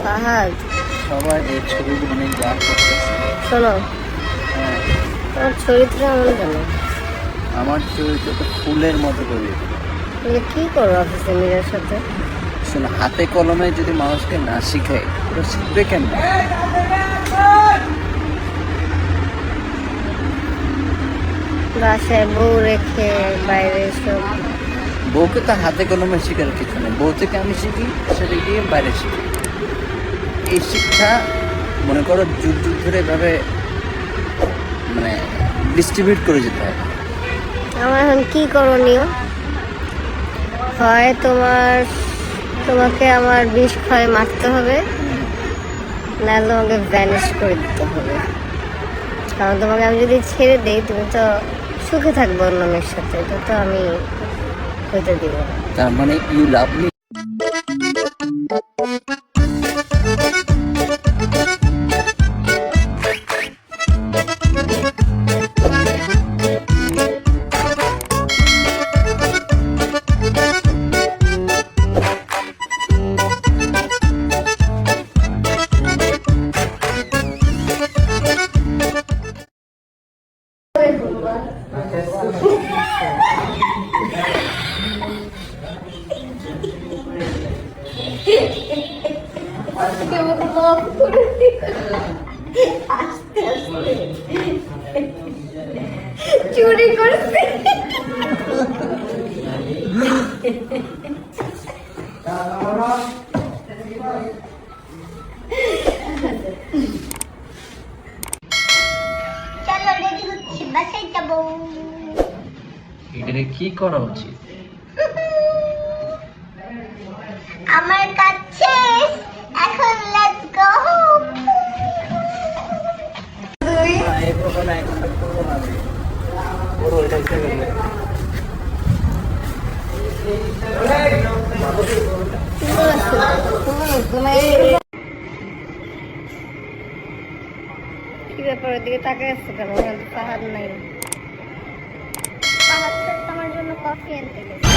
ফাহাদ সবাই এই ছবিগুলো নিয়ে যা করতেছে। শোনো, হ্যাঁ, তোমার চরিত্র এমন কেন? আমার চরিত্র তো ফুলের মতো তৈরি। তুমি কি করো অফিসে মীরার সাথে? শোনো, হাতে কলমে যদি মানুষকে না শিখায় ওরা শিখবে কেন? বাসায় বউ রেখে বাইরে সব বউকে তো হাতে কলমে শেখার কিছু নেই। বউ থেকে আমি শিখি, সেটা গিয়ে বাইরে শিখি। এই শিক্ষা মনে করো যুগ যুগ ধরে এভাবে মানে ডিস্ট্রিবিউট করে যেতে হবে। আমার এখন কি করণীয়? হয় তোমাকে আমার বিষ ক্ষয় মারতে হবে, নাহলে তোমাকে ভ্যানিশ করে দিতে হবে। কারণ তোমাকে আমি যদি ছেড়ে দিই, তুমি তো সুখে থাকবো অন্য মেয়ের সাথে, এটা তো আমি হইতে দিব না। তার মানে ইউ লাভ মি। চুরি করছে। চলো রেডি হচ্ছি, বাসায় যাবো। এটাকে কি করা উচিত? আমার কাছে এখন লেটস গো। কি ব্যাপার, ওদিকে তাকায় আসছো কেন? ওখানে তো পাহাড় নাই। পাহাড় স্যার তোমার জন্য কফি আনতে গেছে।